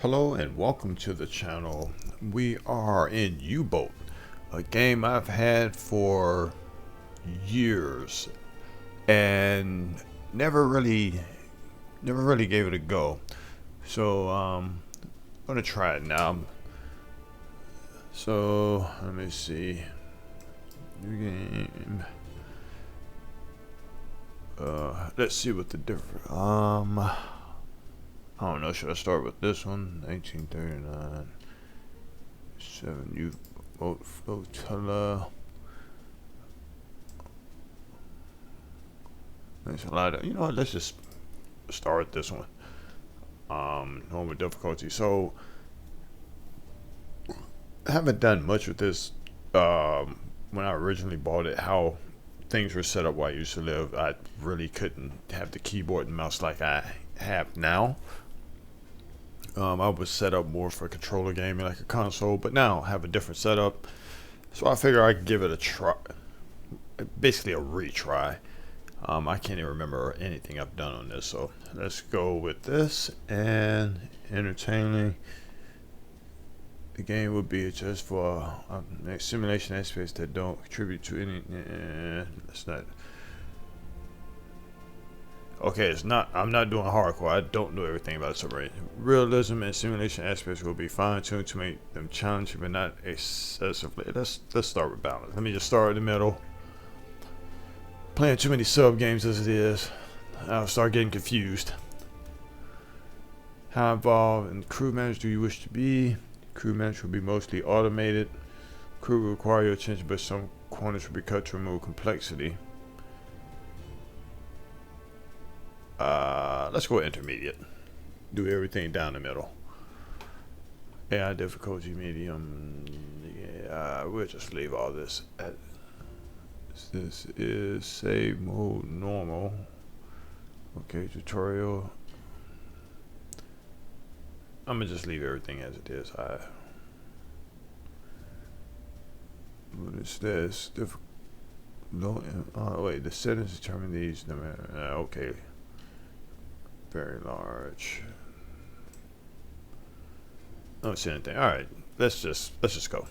Hello and welcome to the channel. We are in Uboat, a game I've had for years and never really gave it a go. So I'm gonna try it now. So let me see. New game. Let's see what the difference. I don't know. Should I start with this one? 1939. 7 U-boat flotilla. There's a lot of, you know what, let's just start this one. Normal difficulty. So I haven't done much with this. When I originally bought it, how things were set up where I used to live, I really couldn't have the keyboard and mouse like I have now. I was set up more for controller gaming like a console, but now I have a different setup. So I figure I could give it a try, basically a retry. I can't even remember anything I've done on this, so let's go with this. And entertaining. The game would be just for simulation aspects that don't contribute to any. That's not. Okay, it's not. I'm not doing hardcore. I don't know everything about submarine. Realism and simulation aspects will be fine-tuned to make them challenging, but not excessively. Let's start with balance. Let me just start in the middle. Playing too many sub games as it is, I'll start getting confused. How involved in crew manager do you wish to be? Crew manager will be mostly automated. Crew will require your attention, but some corners will be cut to remove complexity. Let's go intermediate. Do everything down the middle. AI difficulty medium. Yeah, we'll just leave all this at. This is save mode normal. Okay, tutorial. I'm gonna just leave everything as it is. What is this? No. Oh wait, the settings determine these. No matter. Okay. Very large. I don't see anything. All right, let's just go.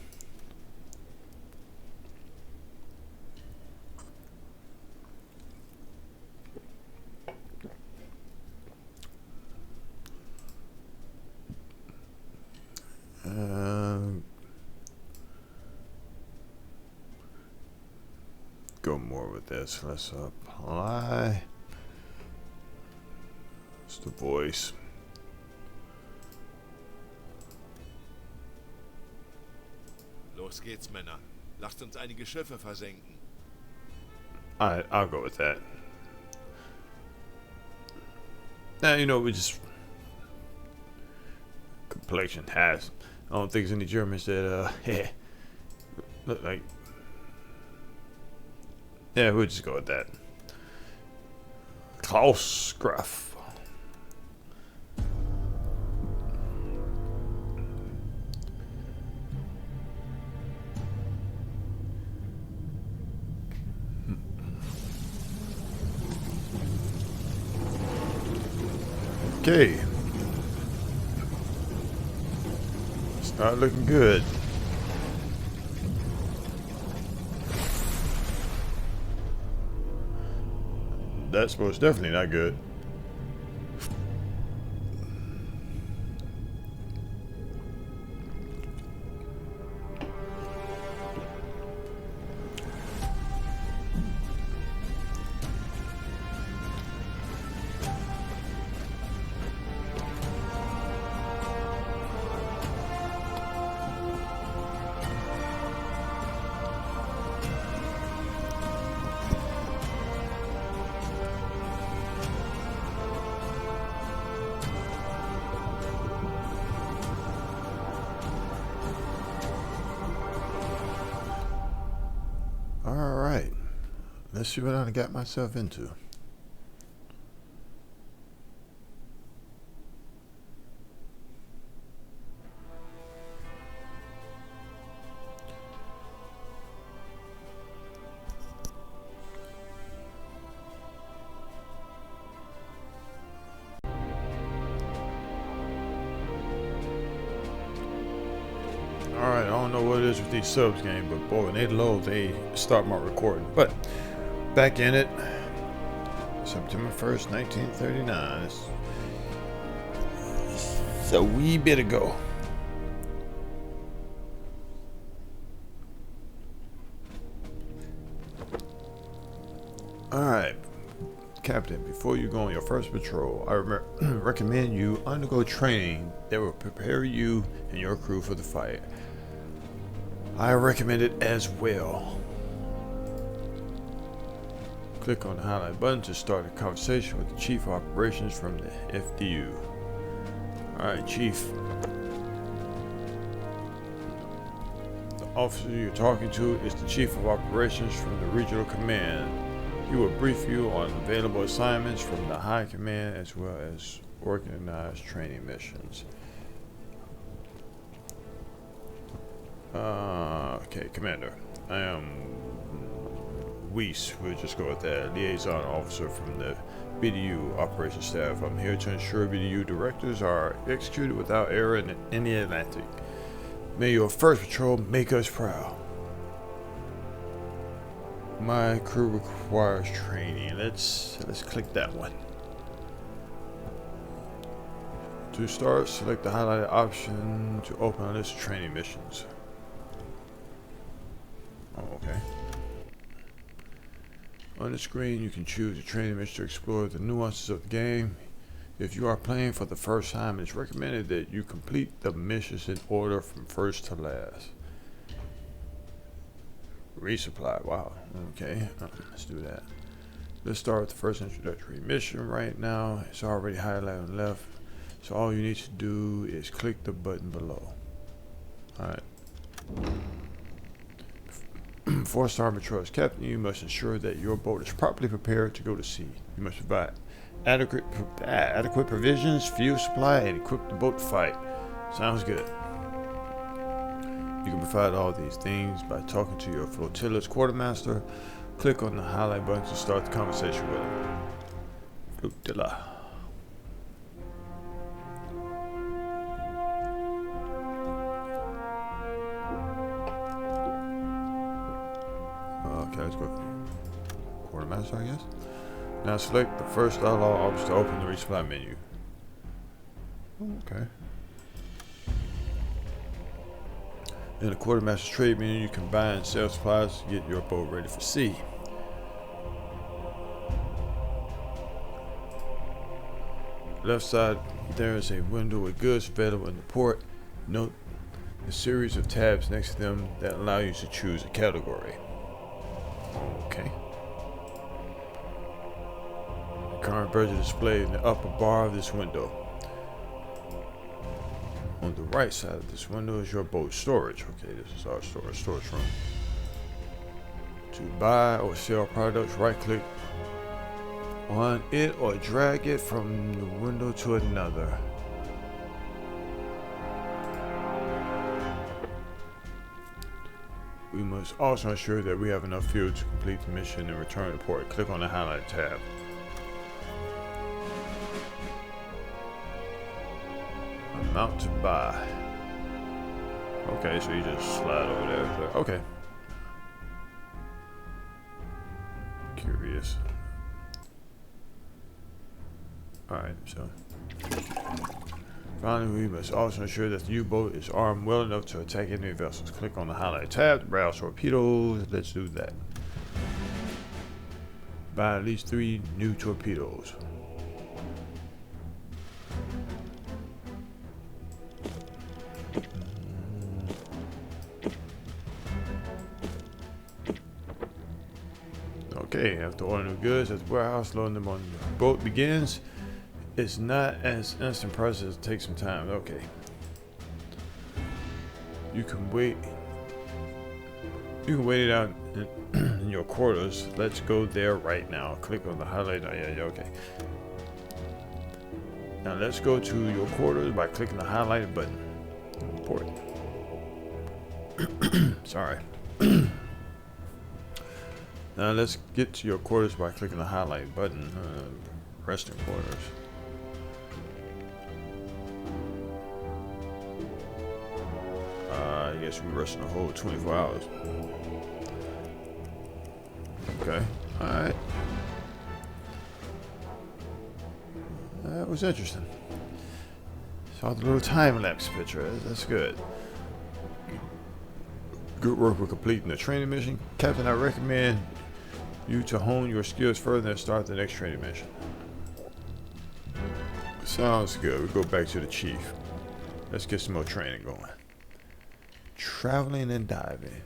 Go more with this. Let's apply. It's the voice. Los geht's, Männer. Lasst uns einige Schiffe versenken. I'll go with that. Now, you know, we just complexion has. I don't think there's any Germans that look like. Yeah, we'll just go with that. Klaus Graf. Okay. It's not looking good. That's most definitely not good. Alright, let's see what I got myself into. don't know what it is with these subs game, but boy, when they load, they start my recording. But back in it, September 1st, 1939. It's a wee bit ago. Alright, Captain, before you go on your first patrol, I recommend you undergo training that will prepare you and your crew for the fight. I recommend it as well. Click on the highlight button to start a conversation with the Chief of Operations from the FDU. Alright, Chief. The officer you're talking to is the Chief of Operations from the Regional Command. He will brief you on available assignments from the High Command as well as organized training missions. Okay, Commander. I am Weiss. We'll just go with that. Liaison Officer from the BDU Operations Staff. I'm here to ensure BDU directives are executed without error in the Atlantic. May your first patrol make us proud. My crew requires training. Let's click that one. To start, select the highlighted option to open a list of training missions. Oh, okay. On the screen, you can choose a training mission to explore the nuances of the game. If you are playing for the first time, it's recommended that you complete the missions in order from first to last. Resupply, wow, okay, let's do that. Let's start with the first introductory mission right now. It's already highlighted on the left, so all you need to do is click the button below. Alright. 4-star matrix captain, you must ensure that your boat is properly prepared to go to sea. You must provide adequate provisions, fuel supply, and equip the boat to fight. Sounds good. You can provide all these things by talking to your flotilla's quartermaster. Click on the highlight button to start the conversation with him. Flotilla. Okay, let's go. Quartermaster, I guess. Now select the first dialogue officer to open the resupply menu. Okay. In the quartermaster's trade menu, you can buy and sell supplies to get your boat ready for sea. Left side, there is a window with goods available in the port. Note the series of tabs next to them that allow you to choose a category. Okay. The current version is displayed in the upper bar of this window. On the right side of this window is your boat storage. Okay, this is our storage room. To buy or sell products, right click on it or drag it from the window to another. We must also ensure that we have enough fuel to complete the mission and return to port. Click on the highlight tab. Amount to buy. Okay, so you just slide over there. Okay. Curious. Alright, so. Finally, we must also ensure that the U-boat is armed well enough to attack enemy vessels. Click on the highlight tab to browse torpedoes. Let's do that. Buy at least 3 new torpedoes. Okay, after ordering the goods at the warehouse, loading them on the boat begins. It's not as instant process, it takes some time. Okay. You can wait it out in your quarters. Let's go there right now. Click on the highlight. Oh, yeah, okay. Now let's go to your quarters by clicking the highlighted button. Port. Sorry. Now let's get to your quarters by clicking the highlight button. Resting quarters. I guess we resting the whole 24 hours. Okay. Alright. That was interesting. Saw the little time-lapse picture. That's good. Good work with completing the training mission. Captain, I recommend you to hone your skills further and start the next training mission. Sounds good. We go back to the chief. Let's get some more training going. Traveling and diving.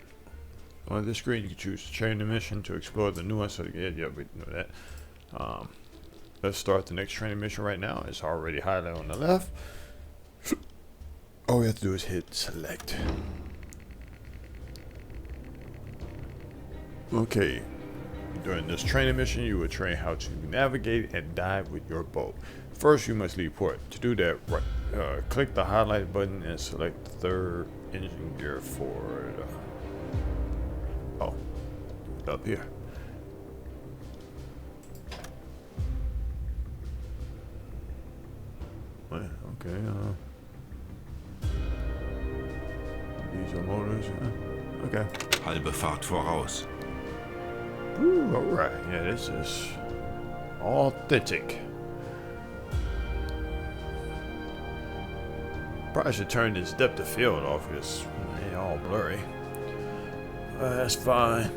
On this screen, you can choose to training mission to explore the nuance of the game. Yeah, we know that. Let's start the next training mission right now. It's already highlighted on the left. All we have to do is hit select. Okay. During this training mission, you will train how to navigate and dive with your boat. First, you must leave port. To do that, click the highlight button and select the third engine gear forward. Up here. Well, okay. These are motors. Okay. Halbe Fahrt voraus. Ooh, all right. Yeah, this is authentic. Probably should turn this depth of field off because it's all blurry. That's fine.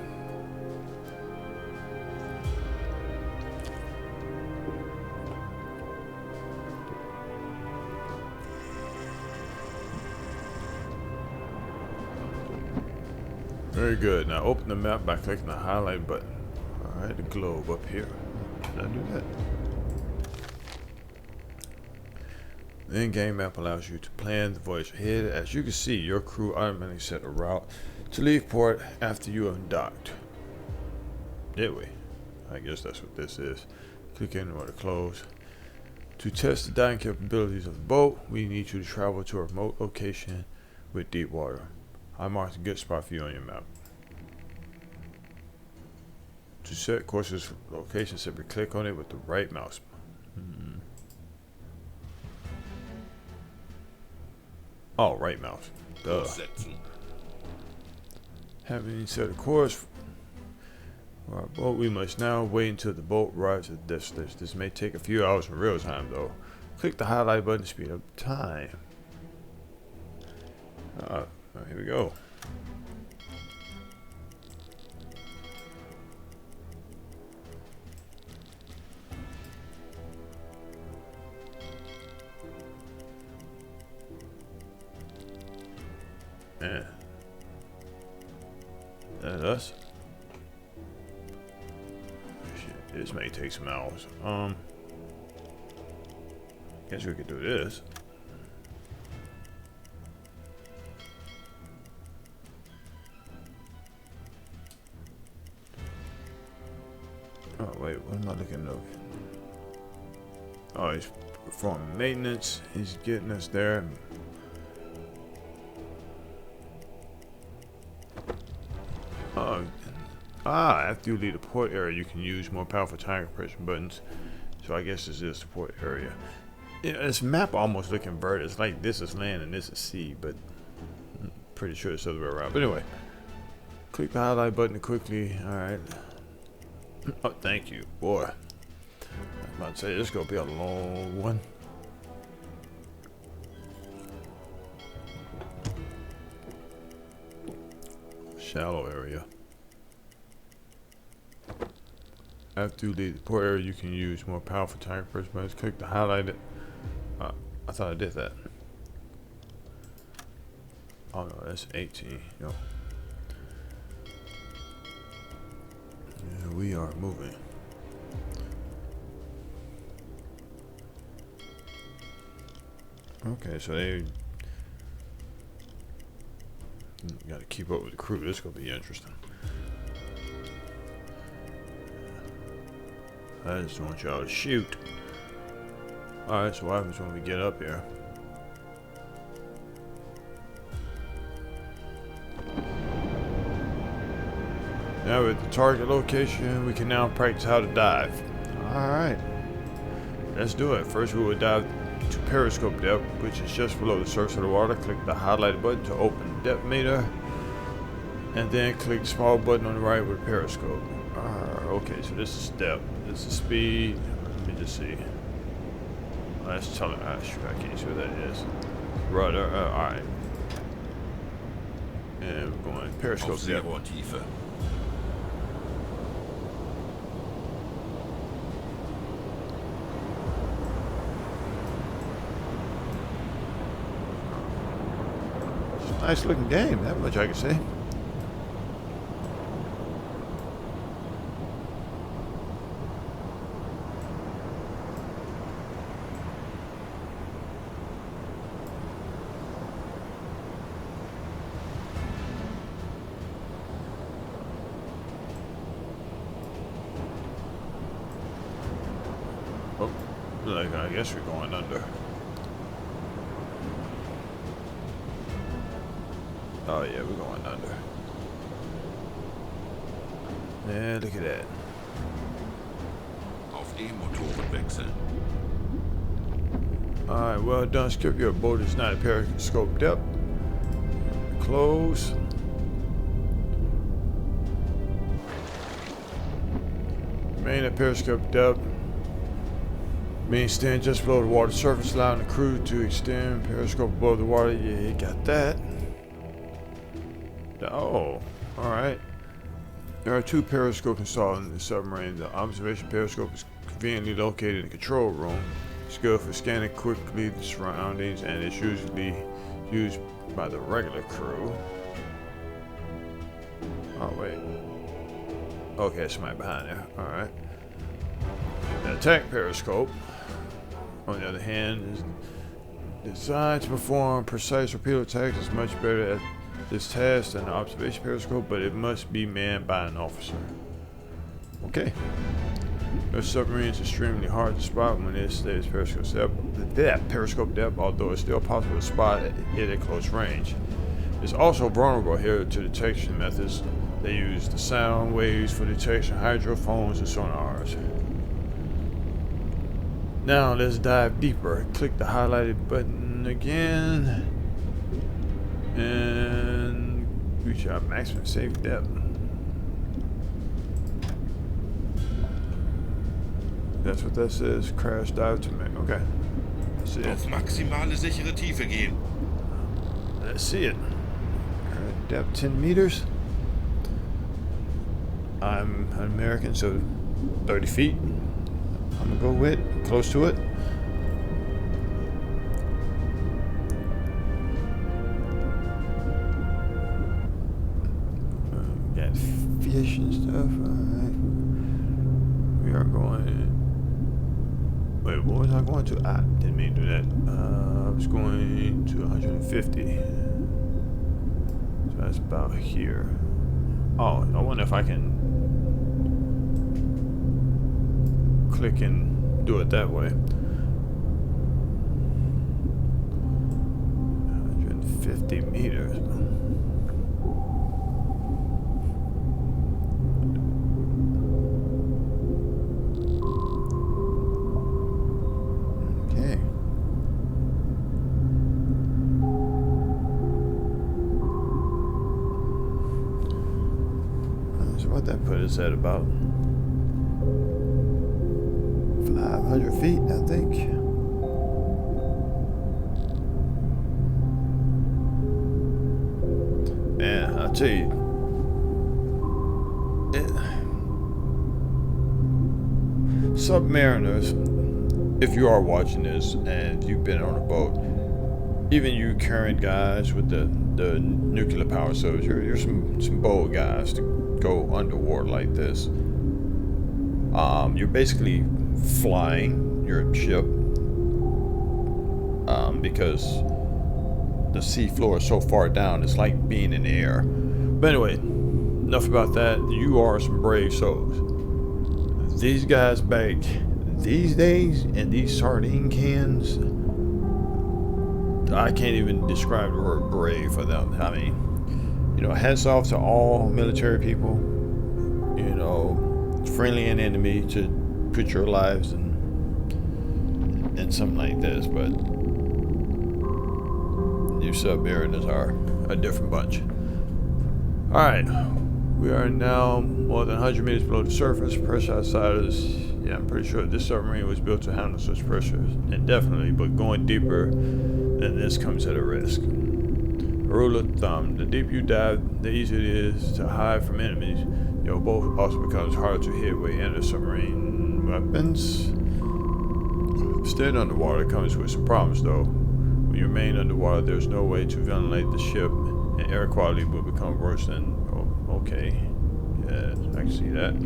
Very good. Now open the map by clicking the highlight button. Alright, the globe up here. Did I do that? The in-game map allows you to plan the voyage ahead. As you can see, your crew automatically set a route to leave port after you have docked. Did we? I guess that's what this is. Click in order to close. To test the diving capabilities of the boat, we need you to travel to a remote location with deep water. I marked a good spot for you on your map. To set courses for location, simply click on it with the right mouse. Oh, right mouse. Duh. Having set a course for our boat, we must now wait until the boat arrives at the destination. This may take a few hours in real time, though. Click the highlight button to speed up time. Here we go. Yeah. That's us. Shit, this may take some hours. Guess we could do this. Oh wait, what am I looking at? Oh, he's performing maintenance. He's getting us there. After you leave the port area, you can use more powerful time compression buttons. So I guess this is the port area. Yeah, this map almost look inverted. It's like this is land and this is sea, but I'm pretty sure it's the other way around. But anyway, click the highlight button quickly. All right. Oh, thank you, boy. I'm about to say this is gonna be a long one. Shallow area. After you leave the port area, you can use more powerful time compression buttons. Click the highlighted. I thought I did that. Oh no, that's 18. Yo. Yeah, we are moving. Okay, so they got to keep up with the crew. This is gonna be interesting. I just want y'all to shoot. Alright, so what happens when we get up here? Now we're at the target location. We can now practice how to dive. Alright. Let's do it. First we will dive to periscope depth, which is just below the surface of the water. Click the highlighted button to open the depth meter, and then click the small button on the right with periscope. Okay, so this is depth. This is speed. Let me just see. That's telling. Shoot, I can't see what that is. Rudder. All right. And we're going periscope Auf depth. Seerohrtiefe. It's a nice looking game. That much I can say. Oh, like I guess we're going under. Oh yeah, we're going under. Yeah, look at that. Auf E-Motoren wechseln. Alright, well done. Skip, your boat is not at periscope depth. Close. Remain at periscope depth. Means stand just below the water surface, allowing the crew to extend periscope above the water. Yeah, you got that. Oh, alright. There are 2 periscopes installed in the submarine. The observation periscope is conveniently located in the control room. It's good for scanning quickly the surroundings, and it's usually used by the regular crew. Oh, wait. Okay, somebody behind there. Alright. The attack periscope, on the other hand, is designed to perform precise torpedo attacks. It's much better at this task than the observation periscope, but it must be manned by an officer. Okay. The submarine is extremely hard to spot when it stays periscope depth, although it's still possible to spot it at close range. It's also vulnerable here to detection methods. They use the sound waves for detection, hydrophones, and sonars. Now let's dive deeper. Click the highlighted button again and reach our maximum safe depth. That's what that says. Crash dive to me. Okay. That's it. Auf maximale sichere Tiefe gehen. Let's see it. Depth 10 meters. I'm an American, so 30 feet. I'm gonna go with close to it. Got fish and stuff. Alright. We are going. Wait, what was I going to? I didn't mean to do that. I was going to 150. So that's about here. Oh, I wonder if I can click and do it that way. 150 meters. Okay. So what that put us at about 500 feet, I think. Man, I'll tell you, submariners, if you are watching this and you've been on a boat, even you current guys with the nuclear power subs, you're some bold guys to go underwater like this. You're basically flying your ship because the sea floor is so far down, it's like being in the air. But anyway, enough about that. You are some brave souls. These guys back these days in these sardine cans, I can't even describe the word brave for them. I mean, you know, hats off to all military people, you know, friendly and enemy, to put your lives in something like this, but new sub-mariners are a different bunch. Alright, we are now more than 100 meters below the surface. Pressure outside is, yeah, I'm pretty sure this submarine was built to handle such pressure indefinitely, but going deeper than this comes at a risk. A rule of thumb, the deeper you dive, the easier it is to hide from enemies. Your boat also becomes harder to hit when you enter submarine weapons. Staying underwater comes with some problems though. When you remain underwater, there's no way to ventilate the ship, and air quality will become worse than... Oh, okay. Yeah, I can see that.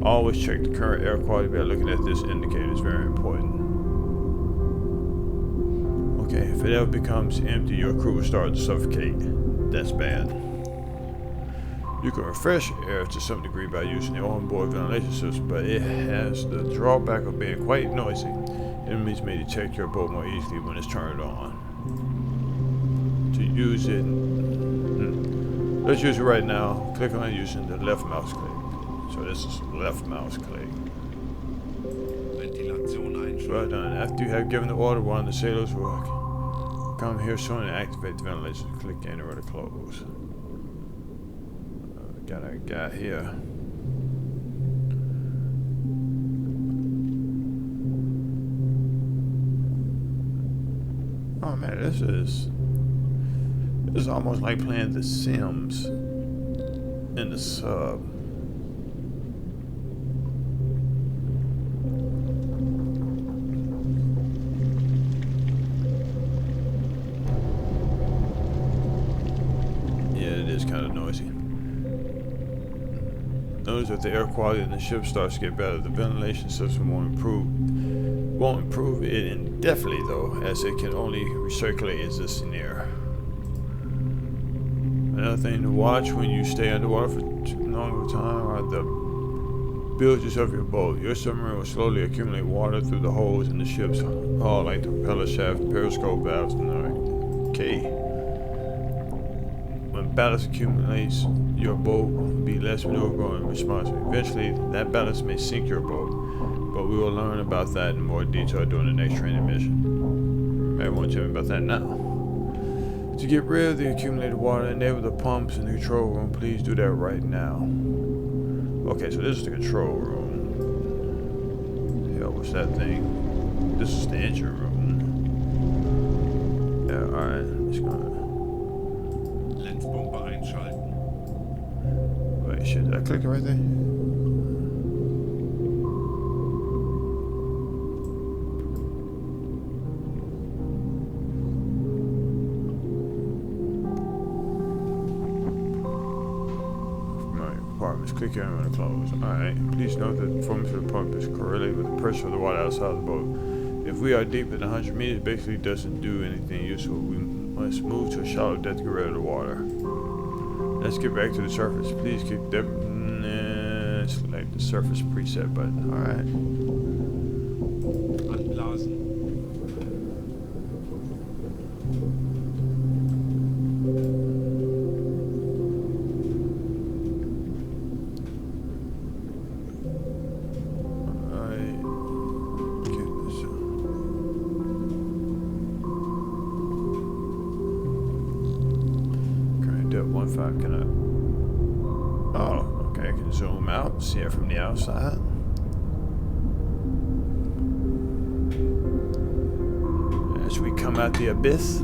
Always check the current air quality by looking at this indicator. It's very important. Okay, if it ever becomes empty, your crew will start to suffocate. That's bad. You can refresh air to some degree by using the onboard ventilation system, but it has the drawback of being quite noisy. Enemies may detect your boat more easily when it's turned on. To use it, let's use it right now. Click on it using the left mouse click. So this is left mouse click. Ventilation einschalten. Well done. After you have given the order, one of the sailors will come here soon and activate the ventilation. Click enter or to close. Got a guy here. Oh man, this is almost like playing The Sims in the sub. Yeah, it is kind of noisy. Notice that the air quality in the ship starts to get better. The ventilation system won't improve it indefinitely though, as it can only recirculate existing air. Another thing to watch when you stay underwater for too long of a time are the bilges of your boat. Your submarine will slowly accumulate water through the holes in the ship's hull, like the propeller shaft, periscope valves, and the key. When ballast accumulates, your boat will be less maneuverable and responsive. Eventually, that ballast may sink your boat, but we will learn about that in more detail during the next training mission. Maybe won't tell me about that now. To get rid of the accumulated water, enable the pumps in the control room. Please do that right now. Okay, so this is the control room. Hell, what's that thing? This is the engine room. Yeah, alright. It's gonna... Lenzpumpe einschalten. Wait, shit, did I click it right there? Click here and close. Alright. Please note that the performance of the pump is correlated with the pressure of the water outside the boat. If we are deep in 100 meters, it basically doesn't do anything useful. We must move to a shallow depth to get rid of the water. Let's get back to the surface. Please keep select the surface preset button. Alright. Anblasen. Can I? Oh, okay. I can zoom out, see it from the outside. As we come out the abyss.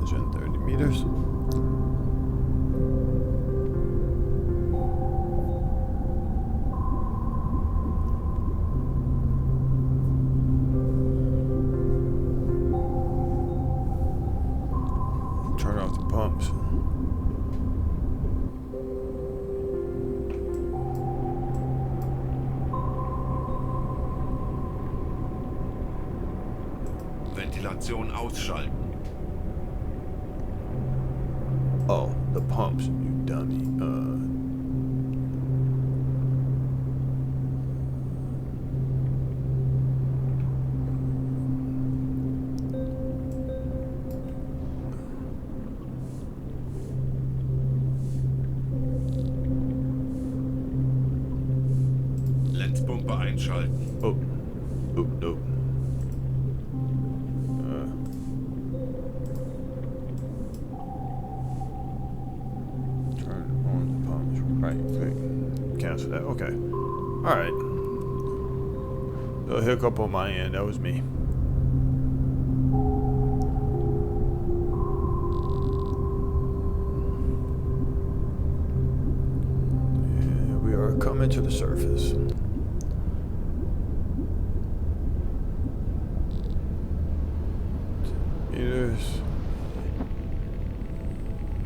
Is it 30 meters? Turn off the pumps. Ventilation ausschalten. Oh, the pumps, you dummy. einschalten. Oh, oh, no. Turn on the pumps. Right click. Cancel that. Okay. All right. A hiccup on my end. That was me. Yeah, we are coming to the surface. Meters.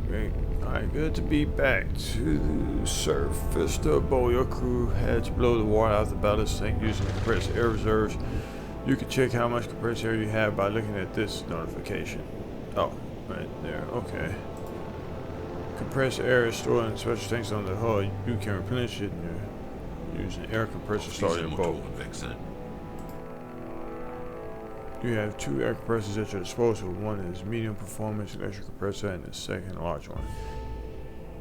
Great. Alright, good to be back to the surface. The boat, your crew had to blow the water out of the ballast tank using compressed air reserves. You can check how much compressed air you have by looking at this notification. Oh, right there. Okay. Compressed air is stored in special tanks on the hull. You can replenish it using air compressor starting your boat. Dieselmotoren wechseln. You have 2 air compressors at your disposal. One is medium performance electric compressor and the second large one.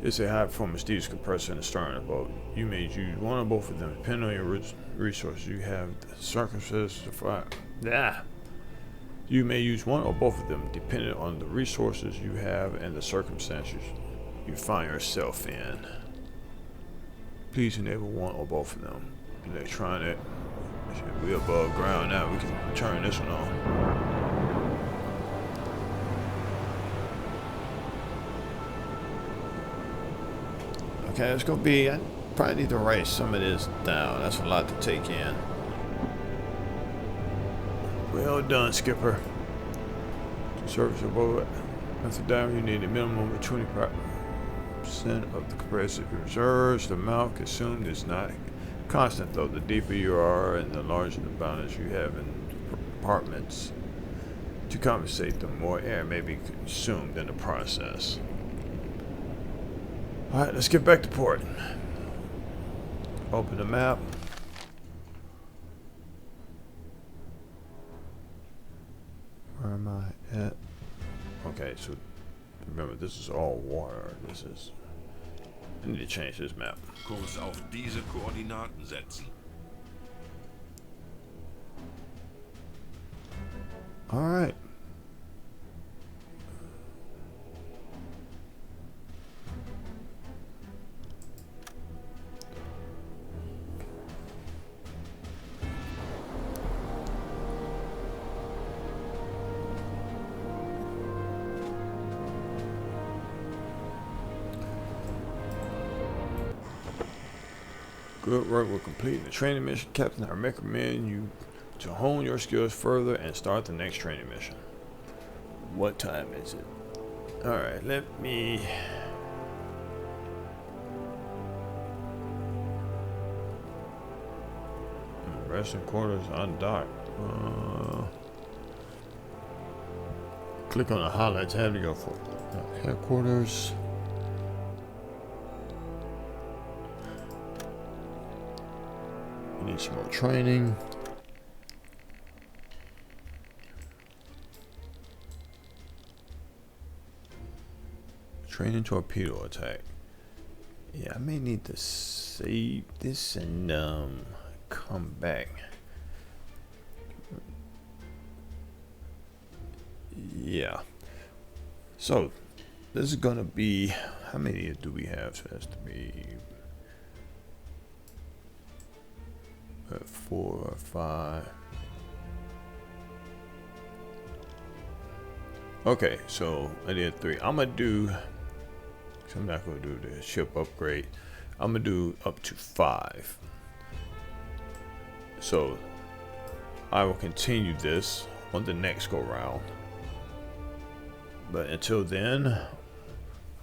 It's a high performance diesel compressor in the stern of the boat. You may use one or both of them depending on your resources. You have the circumstances to fire. You may use one or both of them depending on the resources you have and the circumstances you find yourself in. Please enable one or both of them. Electronic. We above ground now. We can turn this one on. Okay, it's gonna be. I probably need to write some of this down. That's a lot to take in. Well done, Skipper. To service your boat after diving, you need a minimum of 25% of the compressor reserves. The amount consumed is not constant, though. The deeper you are and the larger the balance you have in compartments to compensate, the more air may be consumed in the process. Alright, let's get back to port. Open the map. Where am I at? Okay, so remember, this is all water. This is... I need to change this map. Kurs auf diese Koordinaten setzen. Alright. Good work with completing the training mission, Captain. I recommend you to hone your skills further and start the next training mission. What time is it? Alright, let me... Resting quarters undocked. Click on the highlights tab to go for headquarters. Need some more training. Training torpedo attack. Yeah, I may need to save this and come back. Yeah. So this is gonna be, how many do we have? So it has to be 4 or 5. Okay, so I did 3. I'm gonna do, I'm not gonna do the ship upgrade. I'm gonna do up to 5. So I will continue this on the next go round. But until then,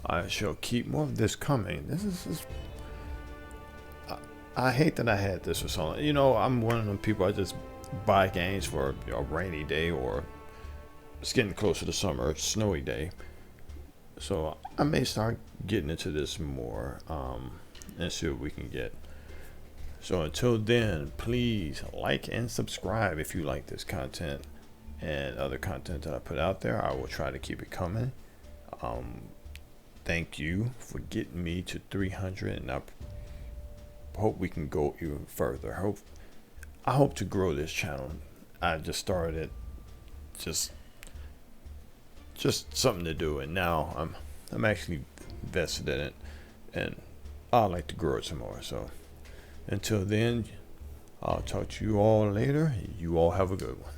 I shall keep more of this coming. This is I hate that I had this for so long. You know, I'm one of them people, I just buy games for a rainy day or it's getting closer to summer, snowy day. So I may start getting into this more and see what we can get. So until then, please like and subscribe if you like this content and other content that I put out there. I will try to keep it coming. Thank you for getting me to 300, and I hope we can go even further. I hope to grow this channel. I just started it, just something to do, and now I'm actually invested in it, and I'd like to grow it some more. So until then, I'll talk to you all later. You all have a good one.